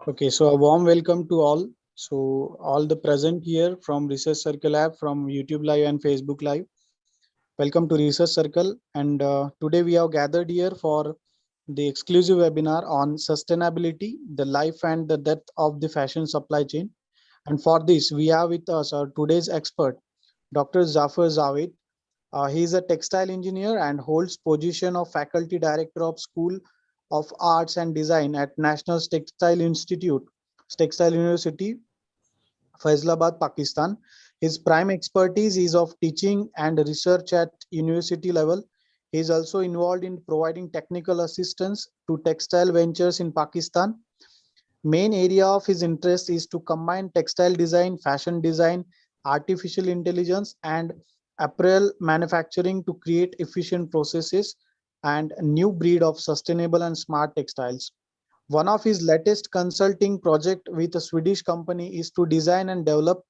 Okay, so a warm welcome to all. So all the present here from Research Circle app, from YouTube Live and Facebook Live. Welcome to Research Circle. And today we have gathered here for the exclusive webinar on sustainability, the life and the death of the fashion supply chain. And for this, we have with us our today's expert, Dr. Zafar Javed. He is a textile engineer and holds position of faculty director of School of Arts and Design at National Textile University, Faisalabad, Pakistan. His prime expertise is of teaching and research at university level. He is also involved in providing technical assistance to textile ventures in Pakistan. Main area of his interest is to combine textile design, fashion design, artificial intelligence, and apparel manufacturing to create efficient processes and a new breed of sustainable and smart textiles. One of his latest consulting project with a Swedish company is to design and develop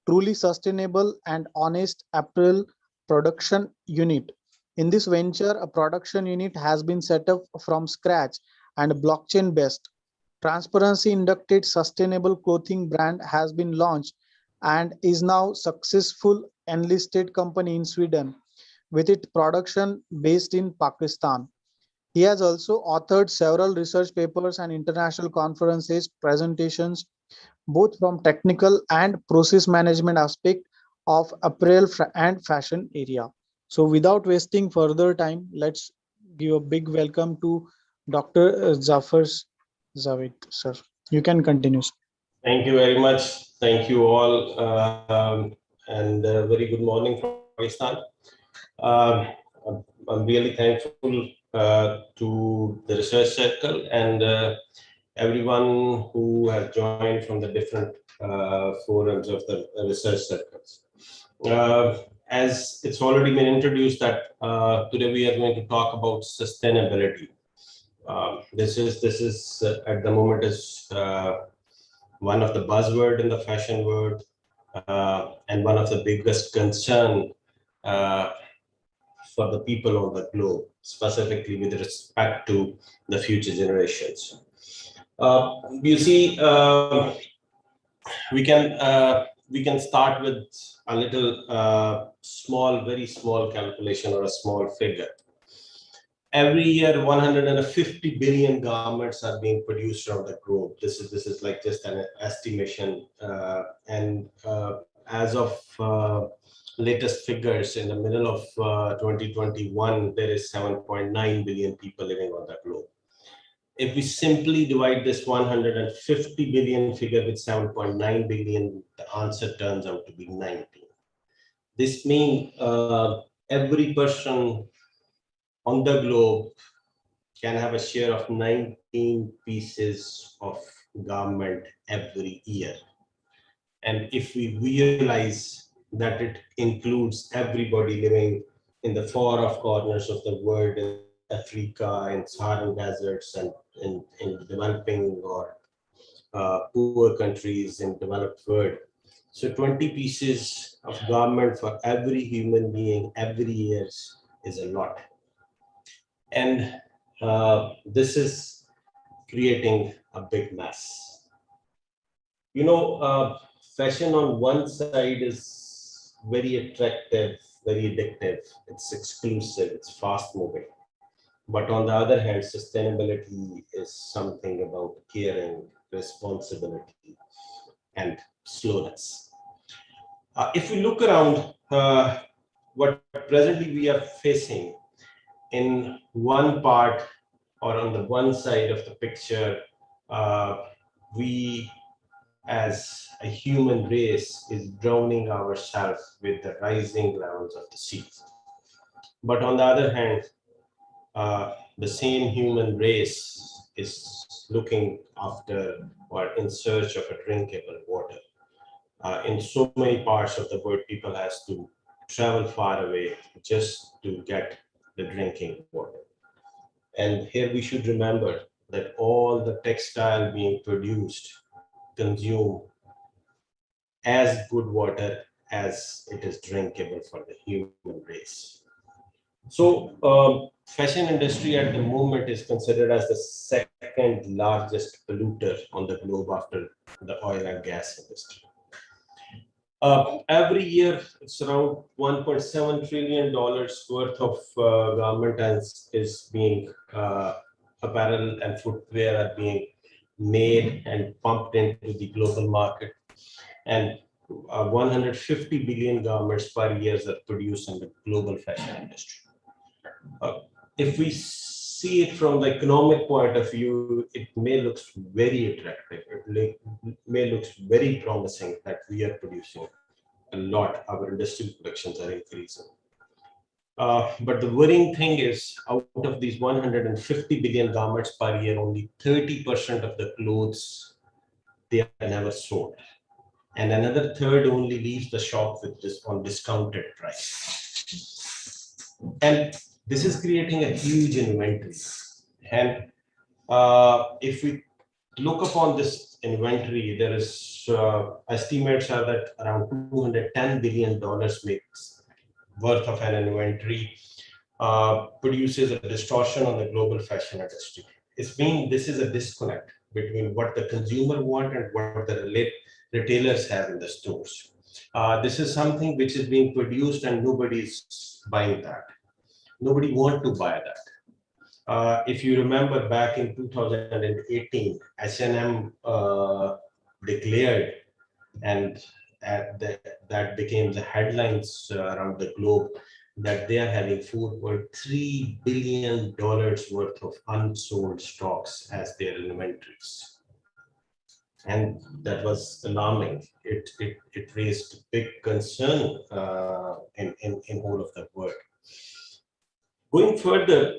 truly sustainable and honest apparel production unit. In this venture, a production unit has been set up from scratch and blockchain based. Transparency inducted sustainable clothing brand has been launched and is now successful enlisted company in Sweden with its production based in Pakistan. He has also authored several research papers and international conferences, presentations, both from technical and process management aspect of apparel and fashion area. So without wasting further time, let's give a big welcome to Dr. Zafar Javed, sir. You can continue. Thank you very much. Thank you all, and very good morning from Pakistan. I'm really thankful to the Research Circle and everyone who has joined from the different forums of the Research Circles. As it's already been introduced that today we are going to talk about sustainability. This is at the moment is one of the buzzword in the fashion world, and one of the biggest concern for the people on the globe, specifically with respect to the future generations. You see, we can start with a little small, very small calculation or a small figure. Every year, 150 billion garments are being produced around the globe. This is like just an estimation, and as of latest figures in the middle of 2021, there is 7.9 billion people living on the globe. If we simply divide this 150 billion figure with 7.9 billion, the answer turns out to be 19. This means every person on the globe can have a share of 19 pieces of garment every year. And if we realize that it includes everybody living in the far off corners of the world, in Africa, in Saharan deserts, and in developing or poor countries in developed world. So 20 pieces of garment for every human being every year is a lot. And this is creating a big mess. You know, fashion on one side is very attractive, very addictive, it's exclusive, it's fast moving. But on the other hand, sustainability is something about caring, responsibility, and slowness. If we look around, what presently we are facing, in one part or on the one side of the picture, we as a human race is drowning ourselves with the rising levels of the seas. But on the other hand, the same human race is looking after or in search of a drinkable water. In so many parts of the world, people has to travel far away just to get the drinking water. And here we should remember that all the textile being produced consume as good water as it is drinkable for the human race. So fashion industry at the moment is considered as the second largest polluter on the globe after the oil and gas industry. Every year, it's around $1.7 trillion worth of garment is being apparel and footwear are being made and pumped into the global market, and 150 billion garments per year are produced in the global fashion industry. If we see it from the economic point of view, it may look very attractive. May look very promising that we are producing a lot. Our industrial productions are increasing. But the worrying thing is, out of these 150 billion garments per year, only 30% of the clothes, they are never sold. And another third only leaves the shop with this on discounted price. And this is creating a huge inventory. And if we look upon this inventory, there is estimates are that around $210 billion makes worth of an inventory produces a distortion on the global fashion industry. This is a disconnect between what the consumer want and what the retailers have in the stores. This is something which is being produced and nobody's buying that. Nobody want to buy that. If you remember back in 2018, H&M declared, and that became the headlines around the globe, that they are having $4.3 billion worth of unsold stocks as their inventories. And that was alarming. It raised big concern in whole of the world. Going further,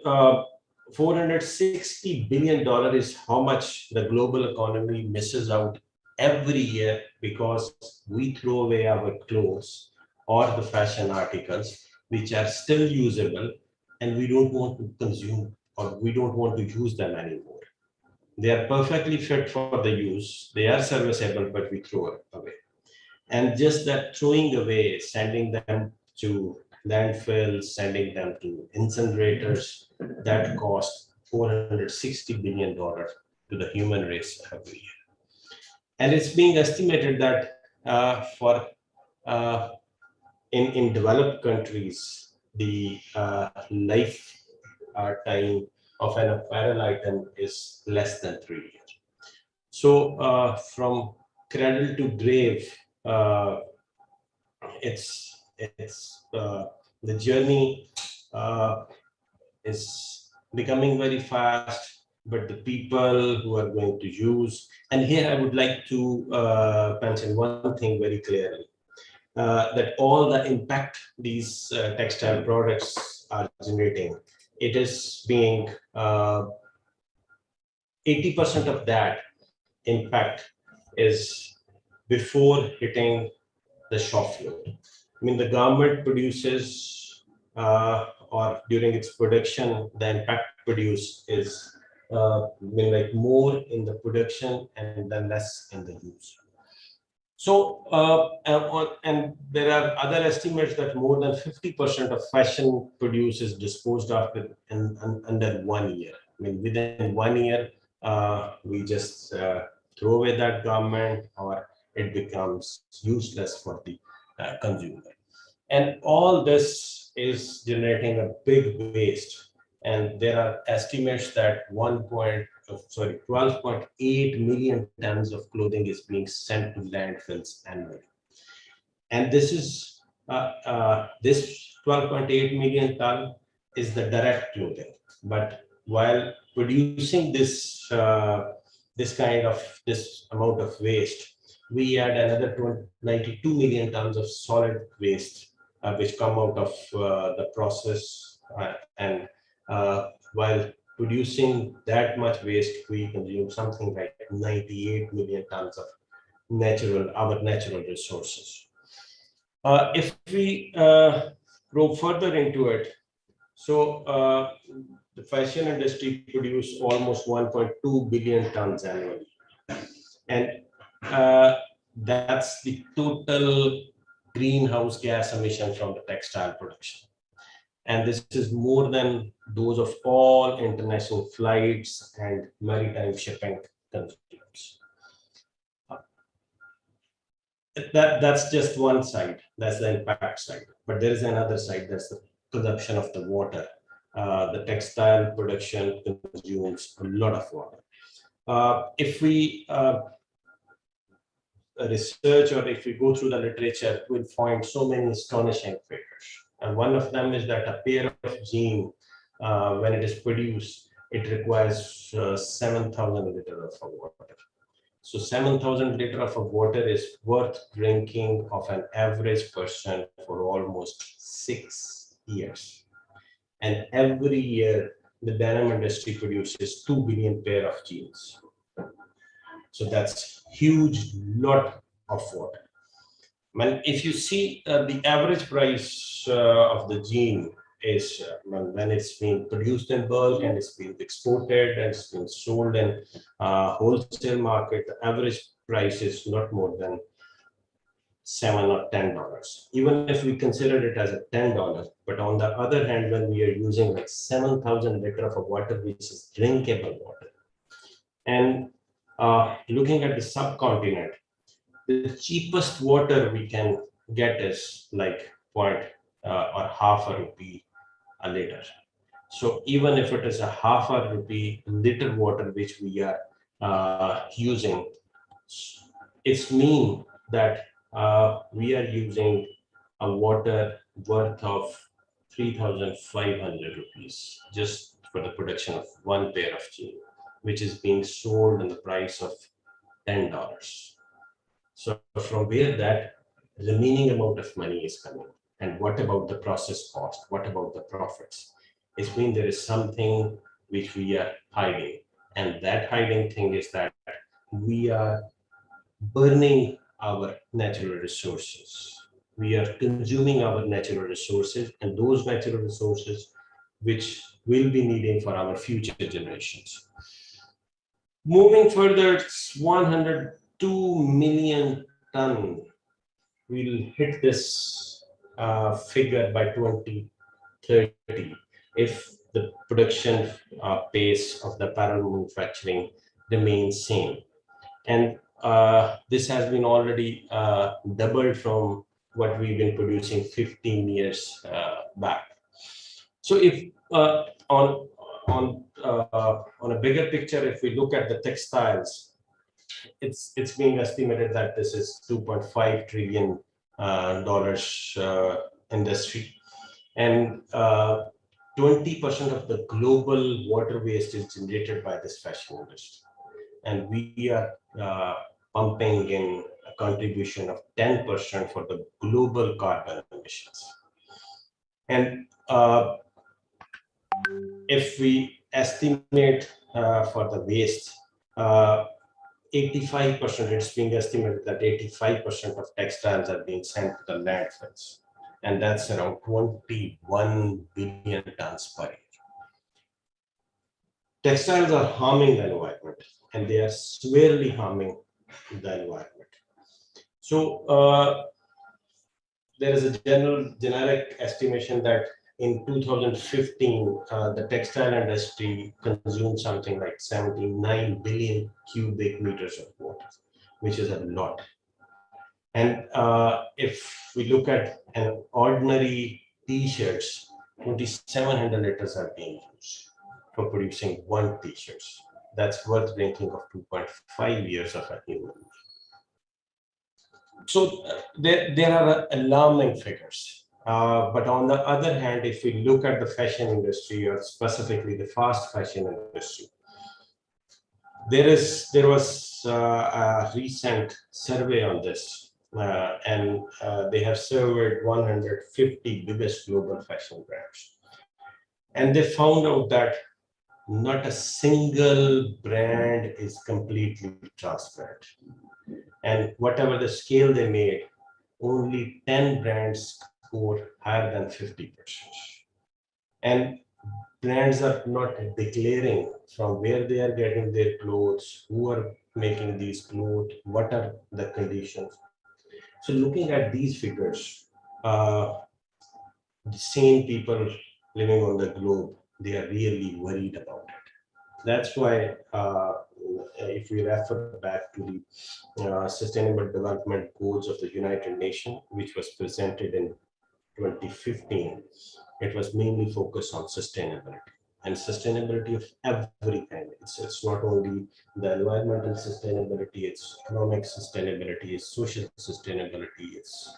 $460 billion is how much the global economy misses out every year because we throw away our clothes or the fashion articles which are still usable, and we don't want to consume or we don't want to use them anymore. They are perfectly fit for the use, they are serviceable, but we throw it away. And just that throwing away, sending them to landfills, sending them to incinerators, that cost $460 billion to the human race every year. And it's being estimated that in developed countries, the lifetime of an apparel item is less than 3 years. So from cradle to grave, the journey is becoming very fast, but the people who are going to use, and here I would like to mention one thing very clearly, that all the impact these textile products are generating, it is being 80% of that impact is before hitting the shop floor. I mean, the garment produces or during its production, the impact produced is like more in the production and then less in the use. So, and there are other estimates that more than 50% of fashion produced is disposed of under 1 year. I mean, within 1 year, we just throw away that garment or it becomes useless for the consumer. And all this is generating a big waste. And there are estimates that 12.8 million tons of clothing is being sent to landfills annually. And this is this 12.8 million ton is the direct clothing. But while producing this this amount of waste, we add another 92 million tons of solid waste, which come out of the process. And while producing that much waste, we consume something like 98 million tons of our natural resources. If we go further into it, so the fashion industry produces almost 1.2 billion tons annually. And that's the total greenhouse gas emission from the textile production. And this is more than those of all international flights and maritime shipping consumes. That's just one side. That's the impact side. But there is another side. That's the consumption of the water. The textile production consumes a lot of water. If we research or if we go through the literature, we'll find so many astonishing figures. And one of them is that a pair of jeans, when it is produced, it requires 7,000 liters of water. So 7,000 liters of water is worth drinking of an average person for almost 6 years. And every year, the denim industry produces 2 billion pair of jeans. So that's huge lot of water. When if you see the average price of the jean is when it's being produced in bulk and it's being exported and it's being sold in wholesale market, the average price is not more than $7 or $10. Even if we consider it as a $10, but on the other hand, when we are using like 7,000 liters of water, which is drinkable water, and looking at the subcontinent, the cheapest water we can get is like point or half a rupee a liter. So even if it is a half a rupee liter water which we are using, it's mean that we are using a water worth of 3,500 rupees just for the production of one pair of jeans, which is being sold in the price of $10. So from where that remaining amount of money is coming, and what about the process cost? What about the profits? It's mean there is something which we are hiding, and that hiding thing is that we are burning our natural resources. We are consuming our natural resources, and those natural resources which we'll be needing for our future generations. Moving further, it's 102 million ton. We'll hit this figure by 2030 if the production pace of the apparel manufacturing remains same. And this has been already doubled from what we've been producing 15 years back. So if on a bigger picture, if we look at the textiles, it's being estimated that this is $2.5 trillion industry, and 20% of the global water waste is generated by this fashion industry, and we are pumping in a contribution of 10% for the global carbon emissions. And if we estimate for the waste, 85%, it's being estimated that 85% of textiles are being sent to the landfills, and that's around 21 billion tons per year. Textiles are harming the environment, and they are severely harming the environment. So there is a generic estimation that in 2015, the textile industry consumed something like 79 billion cubic meters of water, which is a lot. And if we look at an ordinary t-shirts, 2,700 liters are being used for producing one t-shirt. That's worth drinking of 2.5 years of a human. So there are alarming figures. But on the other hand, if we look at the fashion industry, or specifically the fast fashion industry, there was a recent survey on this, and they have surveyed 150 biggest global fashion brands, and they found out that not a single brand is completely transparent, and whatever the scale they made, only 10 brands score higher than 50%. And brands are not declaring from where they are getting their clothes, who are making these clothes, what are the conditions. So looking at these figures, the same people living on the globe, they are really worried about it. That's why if we refer back to the Sustainable Development Goals of the United Nations, which was presented in 2015, it was mainly focused on sustainability and sustainability of every kind. It's not only the environmental sustainability, it's economic sustainability, it's social sustainability, it's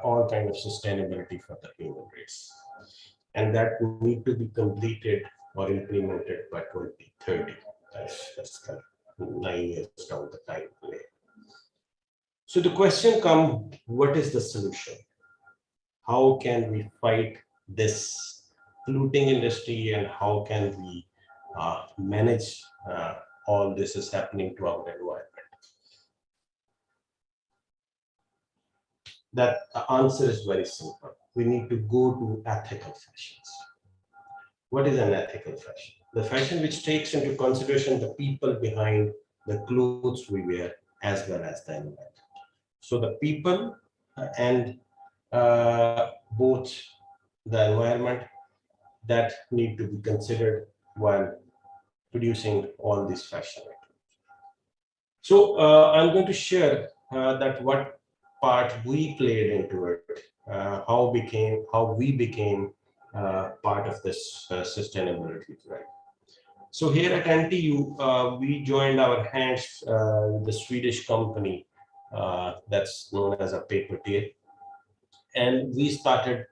all kind of sustainability for the human race. And that need to be completed or implemented by 2030. That's kind of 9 years down the time. So the question comes, what is the solution? How can we fight this polluting industry, and how can we manage all this is happening to our environment? That answer is very simple. We need to go to ethical fashions. What is an ethical fashion? The fashion which takes into consideration the people behind the clothes we wear as well as the environment. So the people and both the environment that need to be considered while producing all these fashion items. So I'm going to share that what part we played into it, how we became part of this sustainability drive. So here at NTU, we joined our hands with the Swedish company that's known as a paper tape, and we started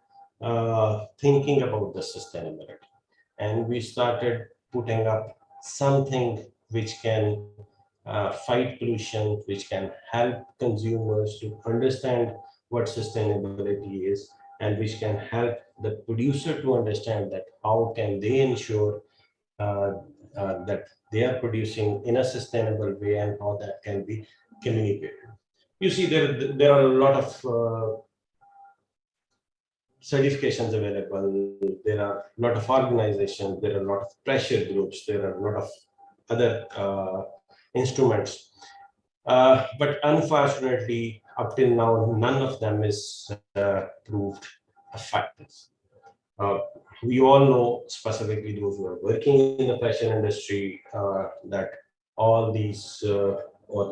thinking about the sustainability, and we started putting up something which can fight pollution, which can help consumers to understand what sustainability is, and which can help the producer to understand that how can they ensure that they are producing in a sustainable way, and how that can be communicated. You see, there are a lot of certifications available. There are a lot of organizations, there are a lot of pressure groups, there are a lot of other instruments. But unfortunately, up till now, none of them is proved effective. We all know, specifically those who are working in the fashion industry, that all these, or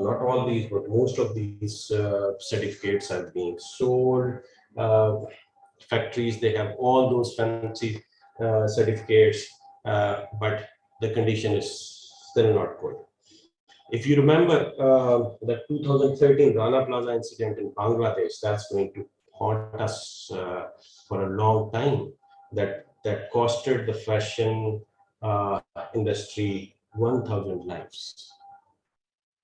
not all these, but most of these certificates are being sold. Factories, they have all those fancy certificates, but the condition is still not good. If you remember the 2013 Rana Plaza incident in Bangladesh, that's going to haunt us for a long time. That costed the fashion industry 1,000 lives.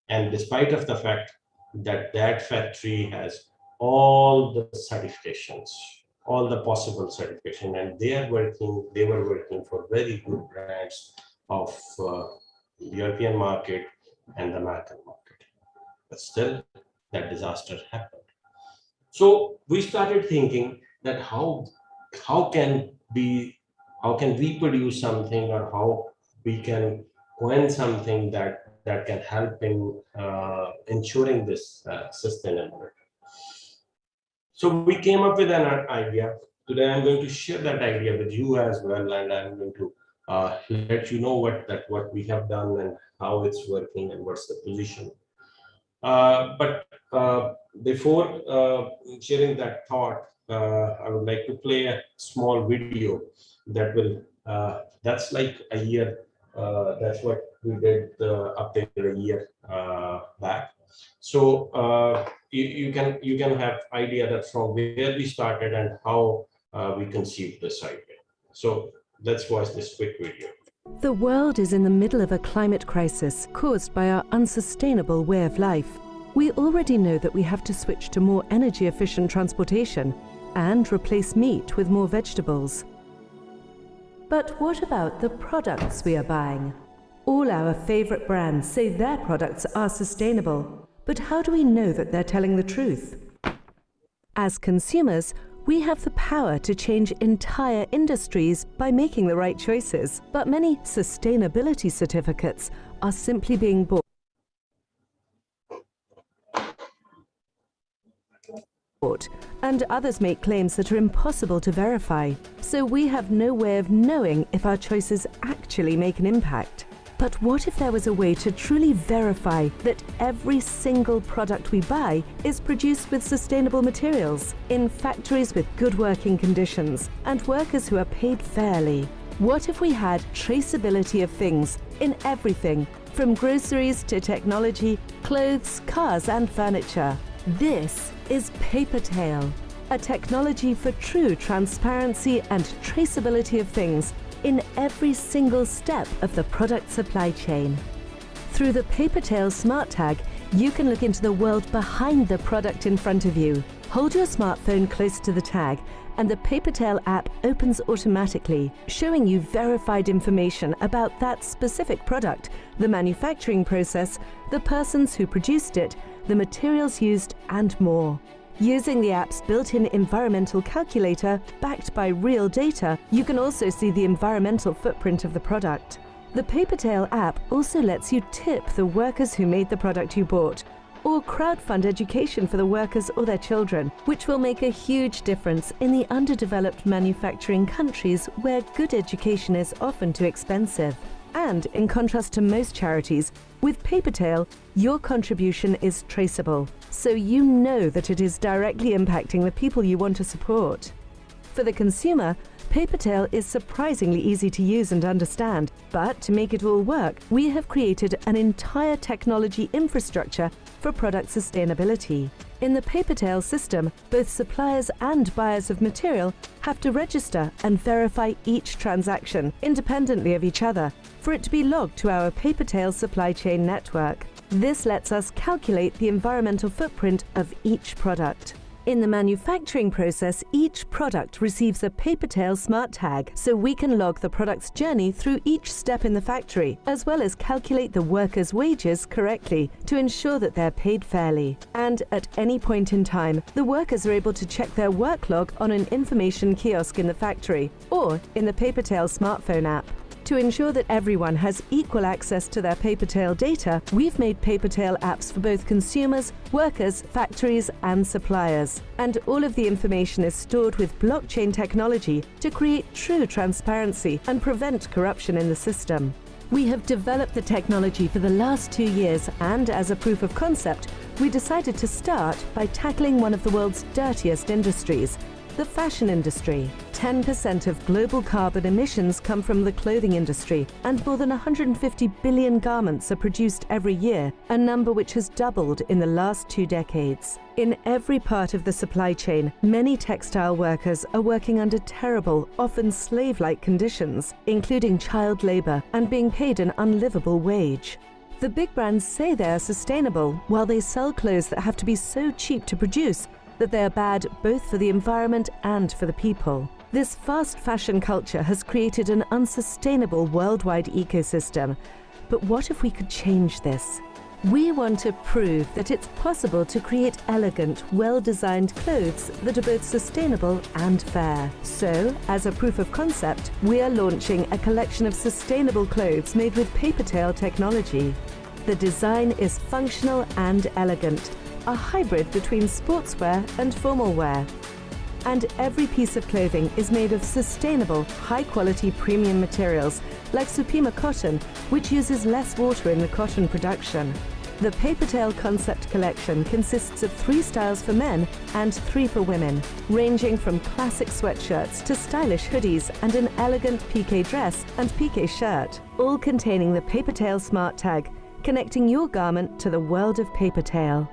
And despite of the fact that that factory has all the certifications, all the possible certification, and they were working for very good brands of European market and the American market. But still, that disaster happened. So we started thinking that how can we produce something, or how we can coin something that can help in ensuring this sustainability. So we came up with an idea. Today I'm going to share that idea with you as well, and I'm going to let you know what we have done and how it's working and what's the position. But before sharing that thought, I would like to play a small video that will that's like a year. That's what we did up till a year back. So you can have idea that from where we started and how we conceived this idea. So let's watch this quick video. The world is in the middle of a climate crisis caused by our unsustainable way of life. We already know that we have to switch to more energy-efficient transportation and replace meat with more vegetables. But what about the products we are buying? All our favorite brands say their products are sustainable, but how do we know that they're telling the truth? As consumers, we have the power to change entire industries by making the right choices. But many sustainability certificates are simply being bought and others make claims that are impossible to verify. So we have no way of knowing if our choices actually make an impact. But what if there was a way to truly verify that every single product we buy is produced with sustainable materials, in factories with good working conditions, and workers who are paid fairly? What if we had traceability of things in everything, from groceries to technology, clothes, cars, and furniture? This is Papertail, a technology for true transparency and traceability of things in every single step of the product supply chain. Through the Papertail Smart Tag, you can look into the world behind the product in front of you. Hold your smartphone close to the tag, and the Papertail app opens automatically, showing you verified information about that specific product, the manufacturing process, the persons who produced it, the materials used, and more. Using the app's built-in environmental calculator, backed by real data, you can also see the environmental footprint of the product. The Papertail app also lets you tip the workers who made the product you bought, or crowdfund education for the workers or their children, which will make a huge difference in the underdeveloped manufacturing countries where good education is often too expensive. And in contrast to most charities, with Papertail, your contribution is traceable, so you know that it is directly impacting the people you want to support. For the consumer, Papertail is surprisingly easy to use and understand, but to make it all work, we have created an entire technology infrastructure for product sustainability. In the Papertail system, both suppliers and buyers of material have to register and verify each transaction independently of each other for it to be logged to our Papertail supply chain network. This lets us calculate the environmental footprint of each product. In the manufacturing process, each product receives a Papertail Smart Tag, so we can log the product's journey through each step in the factory, as well as calculate the workers' wages correctly to ensure that they're paid fairly. And at any point in time, the workers are able to check their work log on an information kiosk in the factory or in the Papertail smartphone app. To ensure that everyone has equal access to their Papertail data, we've made Papertail apps for both consumers, workers, factories, and suppliers. And all of the information is stored with blockchain technology to create true transparency and prevent corruption in the system. We have developed the technology for the last 2 years, and as a proof of concept, we decided to start by tackling one of the world's dirtiest industries, the fashion industry. 10% of global carbon emissions come from the clothing industry, and more than 150 billion garments are produced every year, a number which has doubled in the last 2 decades. In every part of the supply chain, many textile workers are working under terrible, often slave-like conditions, including child labor and being paid an unlivable wage. The big brands say they are sustainable, while they sell clothes that have to be so cheap to produce that they are bad both for the environment and for the people. This fast fashion culture has created an unsustainable worldwide ecosystem. But what if we could change this? We want to prove that it's possible to create elegant, well-designed clothes that are both sustainable and fair. So, as a proof of concept, we are launching a collection of sustainable clothes made with Papertail technology. The design is functional and elegant, a hybrid between sportswear and formal wear. And every piece of clothing is made of sustainable, high-quality premium materials like Supima cotton, which uses less water in the cotton production. The Papertail Concept Collection consists of 3 styles for men and 3 for women, ranging from classic sweatshirts to stylish hoodies and an elegant piqué dress and piqué shirt, all containing the Papertail Smart Tag, connecting your garment to the world of Papertail.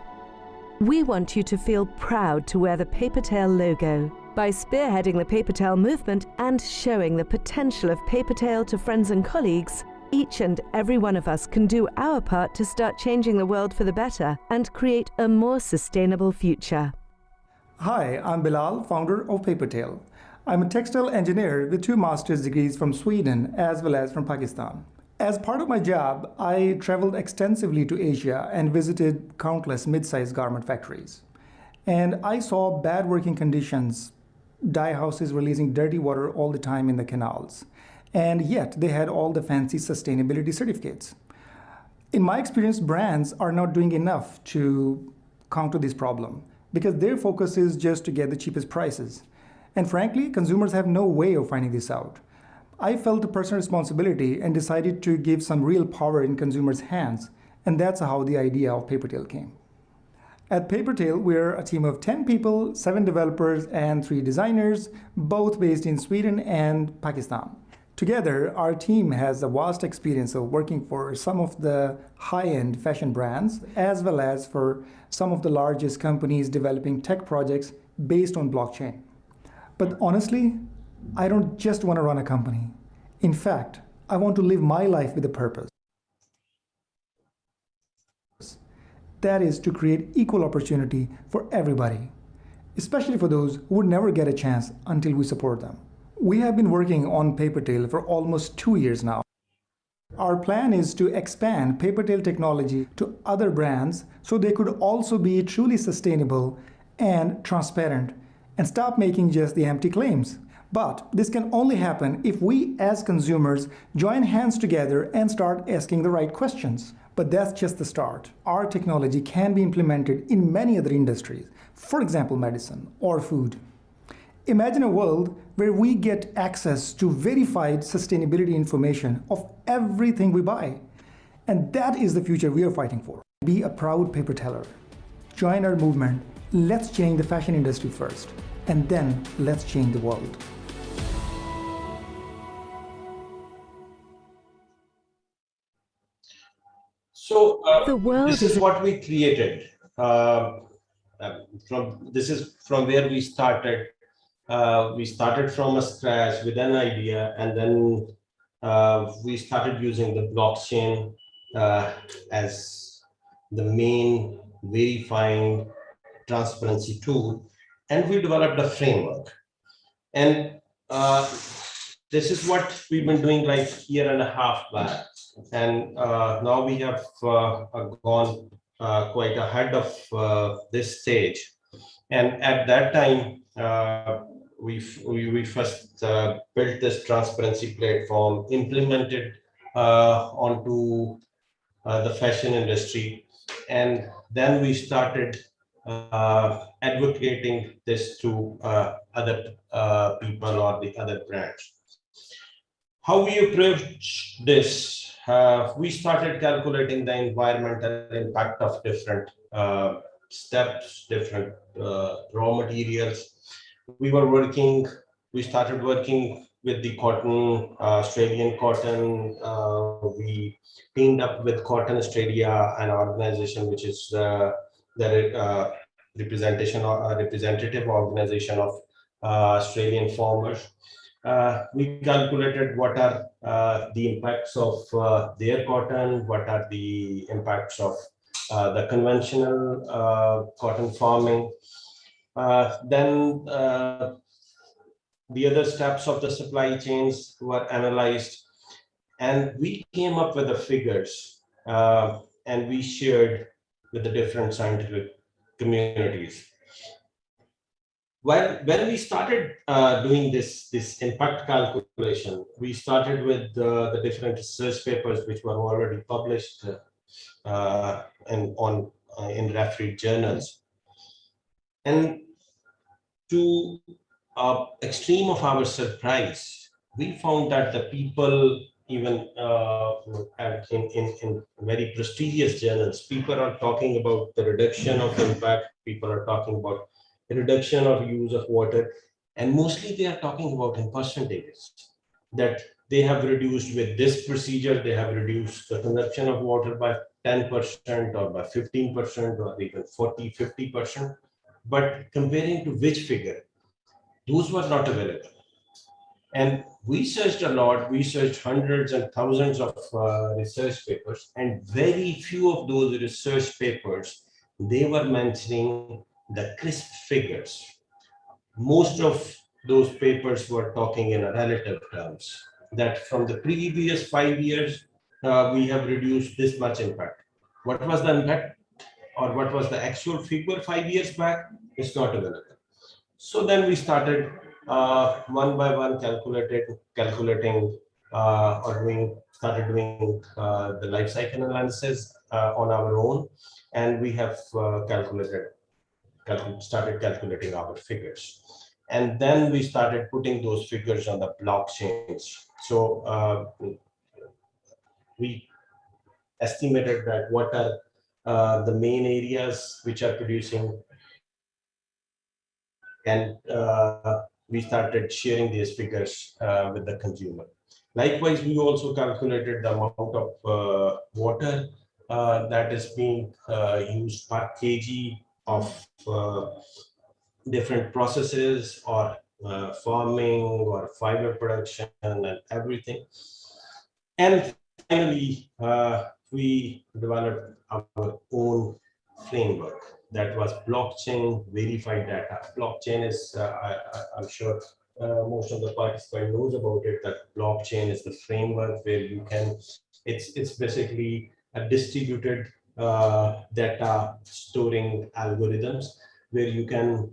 We want you to feel proud to wear the Papertail logo. By spearheading the Papertail movement and showing the potential of Papertail to friends and colleagues, each and every one of us can do our part to start changing the world for the better and create a more sustainable future. Hi, I'm Bilal, founder of Papertail. I'm a textile engineer with 2 master's degrees from Sweden as well as from Pakistan. As part of my job, I traveled extensively to Asia and visited countless mid-sized garment factories. And I saw bad working conditions, dye houses releasing dirty water all the time in the canals. And yet they had all the fancy sustainability certificates. In my experience, brands are not doing enough to counter this problem because their focus is just to get the cheapest prices. And frankly, consumers have no way of finding this out. I felt a personal responsibility and decided to give some real power in consumers' hands, and that's how the idea of Papertail came. At Papertail, we're a team of 10 people, 7 developers, and 3 designers, both based in Sweden and Pakistan. Together, our team has a vast experience of working for some of the high-end fashion brands, as well as for some of the largest companies developing tech projects based on blockchain. But honestly, I don't just want to run a company. In fact, I want to live my life with a purpose. That is to create equal opportunity for everybody, especially for those who would never get a chance until we support them. We have been working on Papertail for almost 2 years now. Our plan is to expand Papertail technology to other brands so they could also be truly sustainable and transparent and stop making just the empty claims. But this can only happen if we as consumers join hands together and start asking the right questions. But that's just the start. Our technology can be implemented in many other industries, for example, medicine or food. Imagine a world where we get access to verified sustainability information of everything we buy. And that is the future we are fighting for. Be a proud papertailer. Join our movement. Let's change the fashion industry first, and then let's change the world. So The world this is is what we created. This is from where we started. We started from a scratch with an idea, and then we started using the blockchain as the main verifying transparency tool, and we developed a framework. And this is what we've been doing like a year and a half back. And now we have gone quite ahead of this stage. And at that time, we first built this transparency platform, implemented onto the fashion industry, and then we started advocating this to other people or the other brands. How we approach this? We started calculating the environmental impact of different steps, different raw materials. We started working with the cotton, Australian cotton. We teamed up with Cotton Australia, an organization which is the representative organization of Australian farmers. We calculated what are the impacts of their cotton, what are the impacts of the conventional cotton farming. Then the other steps of the supply chains were analyzed, and we came up with the figures, and we shared with the different scientific communities. When we started doing this impact calculation, we started with the different research papers which were already published in refereed journals. And to extreme of our surprise, we found that the people, even in very prestigious journals, people are talking about the reduction of impact, people are talking about the reduction of use of water, and mostly they are talking about in percentages, that they have reduced with this procedure, they have reduced the consumption of water by 10% or by 15% or even 40-50%. But comparing to which figure, those were not available. And we searched a lot, we searched hundreds and thousands of research papers, and very few of those research papers, they were mentioning the crisp figures. Most of those papers were talking in relative terms, that from the previous 5 years, we have reduced this much impact. What was the impact, or what was the actual figure 5 years back? It's not available. So then we started one by one calculating started doing the life cycle analysis on our own, and we have calculated started calculating our figures. And then we started putting those figures on the blockchains. So we estimated that what are the main areas which are producing, and we started sharing these figures with the consumer. Likewise, we also calculated the amount of water that is being used per kg of different processes or farming or fiber production and everything. And finally, we developed our own framework that was blockchain verified data. Blockchain is, I'm sure most of the participants knows about it, that blockchain is the framework where you can, it's basically a distributed data storing algorithms where you can,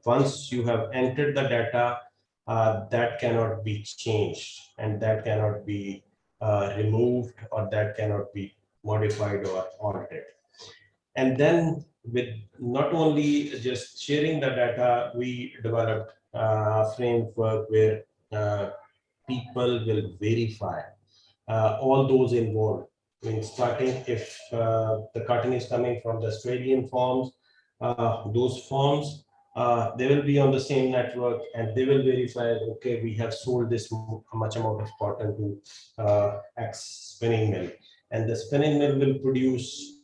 once you have entered the data, that cannot be changed and that cannot be removed, or that cannot be modified or altered. And then with not only just sharing the data, we developed a framework where people will verify all those involved. I mean, starting if the cotton is coming from the Australian farms, those farms, they will be on the same network and they will verify, okay, we have sold this much amount of cotton to X spinning mill. And the spinning mill will produce,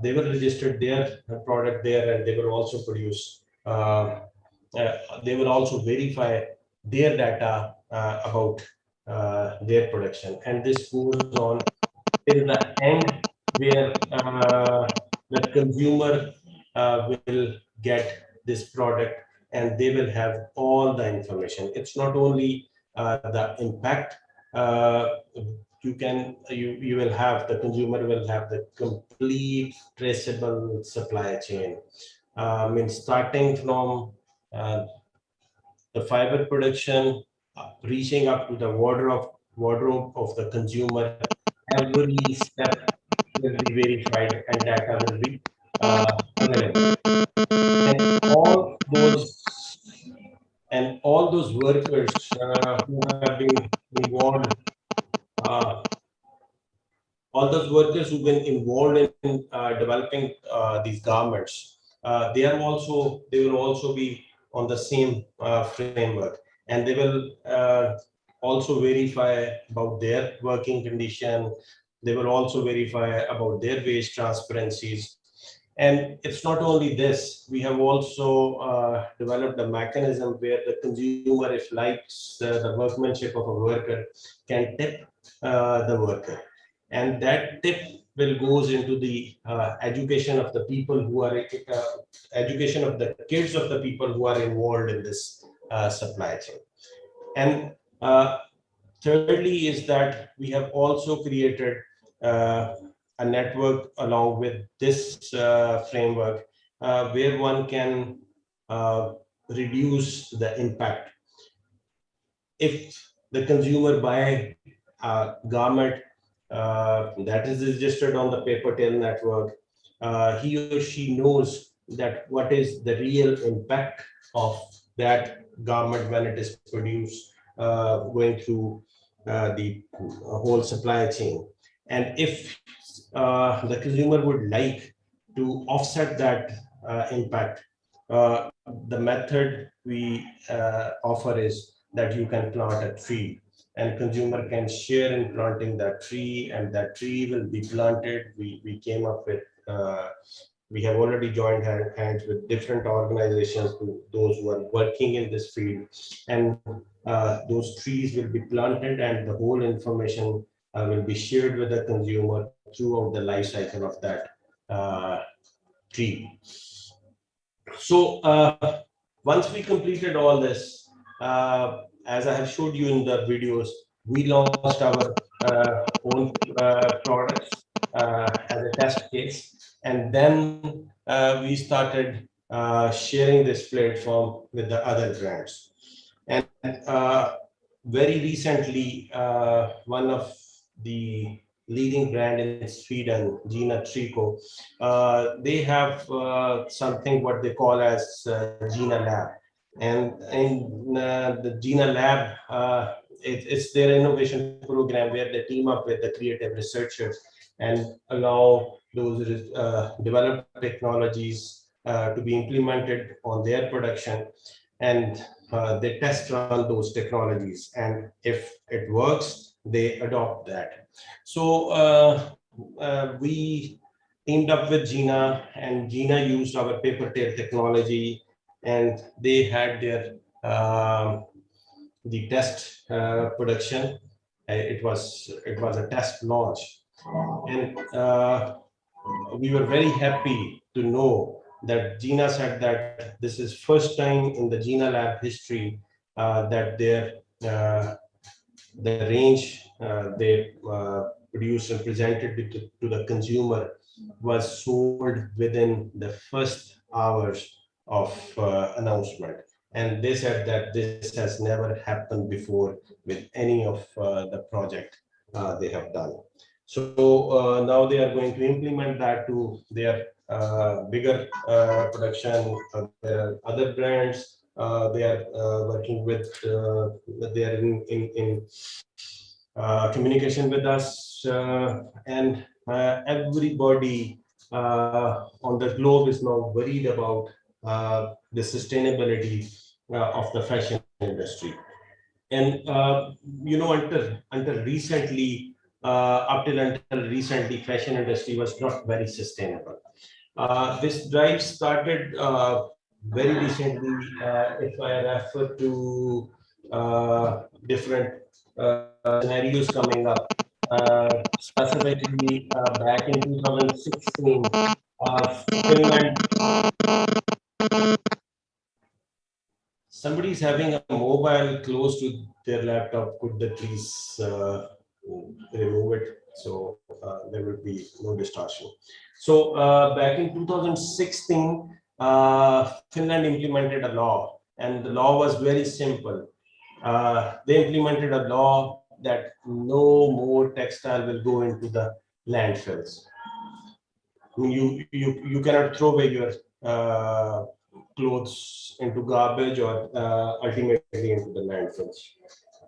they will register their product there, and they will also produce, they will also verify their data about their production. And this goes on till the end where the consumer will get this product and they will have all the information. It's not only the impact, you will have, the consumer will have the complete traceable supply chain. I mean, starting from the fiber production, reaching up to the wardrobe of the consumer, every step will be verified and data will be available. And all those workers who have been involved, all those workers who've been involved in developing these garments, they will also be on the same framework, and they will also verify about their working condition. They will also verify about their wage transparencies. And it's not only this, we have also developed a mechanism where the consumer, if likes the workmanship of a worker, can tip the worker. And that tip will goes into the education of the people who are, education of the kids of the people who are involved in this supply chain. And thirdly is that we have also created a network along with this framework where one can reduce the impact. If the consumer buy a garment that is registered on the paper tail network, he or she knows that what is the real impact of that garment when it is produced, going through the whole supply chain. And if the consumer would like to offset that impact, the method we offer is that you can plant a tree, and consumer can share in planting that tree, and that tree will be planted. We came up with, we have already joined hands with different organizations, those who are working in this field, and those trees will be planted, and the whole information will be shared with the consumer throughout the life cycle of that tree. So once we completed all this, as I have showed you in the videos, we launched our own products as a test case, and then we started sharing this platform with the other brands. And very recently, one of the leading brand in Sweden, Gina Trico. They have something what they call as Gina Lab. And in the Gina Lab, it's their innovation program where they team up with the creative researchers and allow those developed technologies to be implemented on their production. And they test run those technologies. And if it works, they adopt that. So we teamed up with Gina, and Gina used our paper tail technology, and they had their the test production. It was a test launch, and we were very happy to know that Gina said that this is first time in the Gina Lab history that their the range they produced and presented to the consumer was sold within the first hours of announcement. And they said that this has never happened before with any of the project they have done. So now they are going to implement that to their bigger production. There are other brands they are working with. They are in communication with us, and everybody on the globe is now worried about the sustainability of the fashion industry. And until recently, until recently, fashion industry was not very sustainable. This drive started very recently. If I refer to different scenarios coming up, specifically back in 2016, Finland. Somebody's having a mobile close to their laptop. Could they please remove it? So there will be no distortion. So back in 2016, Finland implemented a law, and the law was very simple. They implemented a law that no more textile will go into the landfills. You cannot throw away your clothes into garbage or ultimately into the landfills.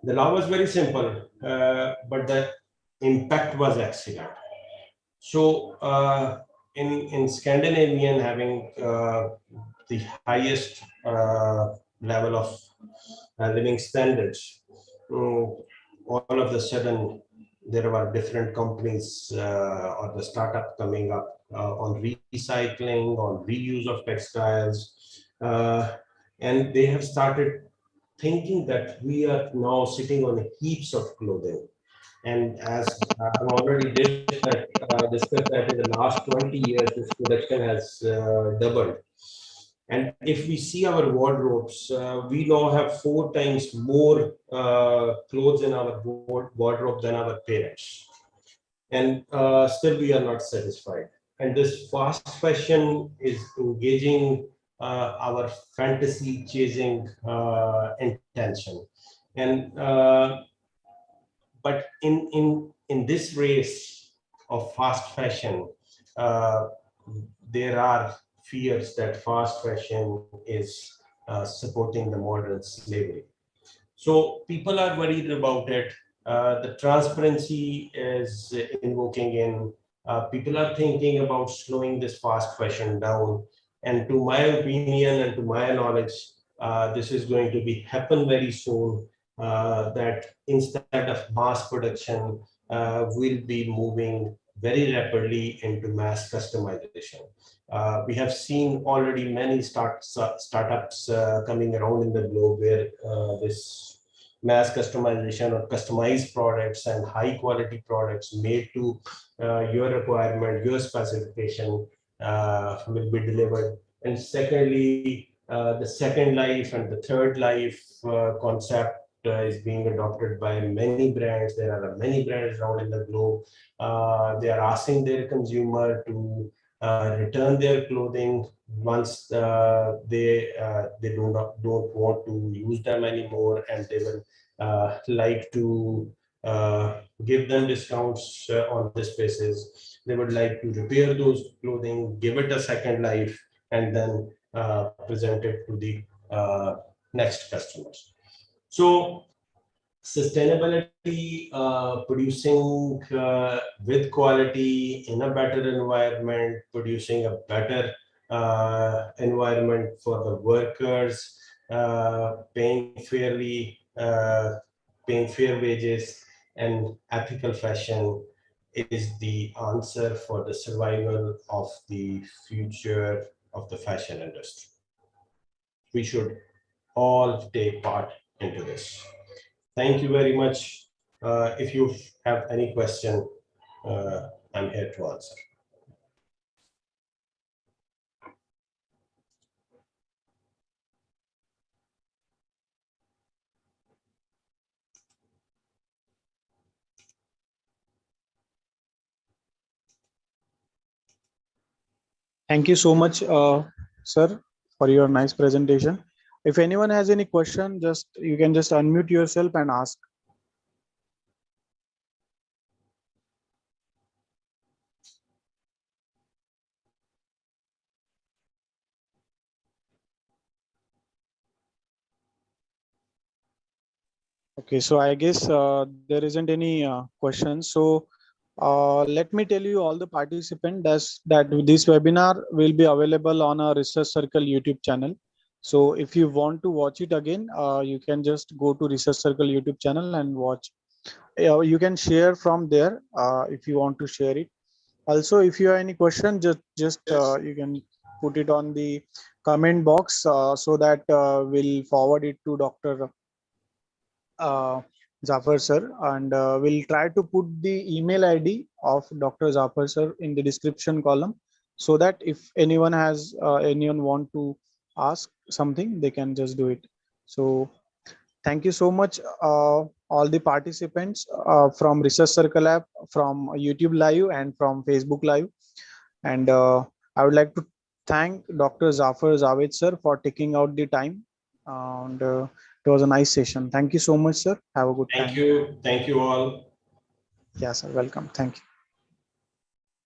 The law was very simple, but the impact was excellent. So in Scandinavian, having the highest level of living standards, all of a sudden there were different companies or the startup coming up on recycling, on reuse of textiles, and they have started thinking that we are now sitting on heaps of clothing. And as I've already discussed that in the last 20 years, this production has doubled. And if we see our wardrobes, we now have 4 times more clothes in our wardrobe than our parents. And still we are not satisfied. And this fast fashion is engaging our fantasy chasing intention. And but in this race of fast fashion, there are fears that fast fashion is supporting the modern slavery. So people are worried about it. The transparency is invoking in. People are thinking about slowing this fast fashion down. And to my opinion and to my knowledge, this is going to be happen very soon. That instead of mass production, we'll be moving very rapidly into mass customization. We have seen already many startups coming around in the globe where this mass customization or customized products and high quality products made to your requirement, your specification will be delivered. And secondly, the second life and the third life concept is being adopted by many brands. There are many brands around in the globe. They are asking their consumer to return their clothing once they don't want to use them anymore, and they will like to give them discounts on this basis. They would like to repair those clothing, give it a second life, and then present it to the next customers. So sustainability, producing with quality in a better environment, producing a better environment for the workers, paying fairly, paying fair wages, and ethical fashion is the answer for the survival of the future of the fashion industry. We should all take part into this. Thank you very much. If you have any question, I'm here to answer. Thank you so much, sir, for your nice presentation. If anyone has any question, you can just unmute yourself and ask. Okay, so I guess there isn't any questions. So let me tell you all the participants that this webinar will be available on our Research Circle YouTube channel. So if you want to watch it again, you can just go to Research Circle YouTube channel and watch. You can share from there if you want to share it. Also, if you have any question, just you can put it on the comment box so that we'll forward it to Dr. Zafar sir, and we'll try to put the email ID of Dr. Zafar sir in the description column, so that if anyone want to ask something, they can just do it. So thank you so much, all the participants from Research Circle app, from YouTube Live, and from Facebook Live. And I would like to thank Dr. Zafar Javed sir for taking out the time. And it was a nice session. Thank you so much, sir. Have a good time. Thank you. Thank you all. Yeah, sir. Welcome. Thank you.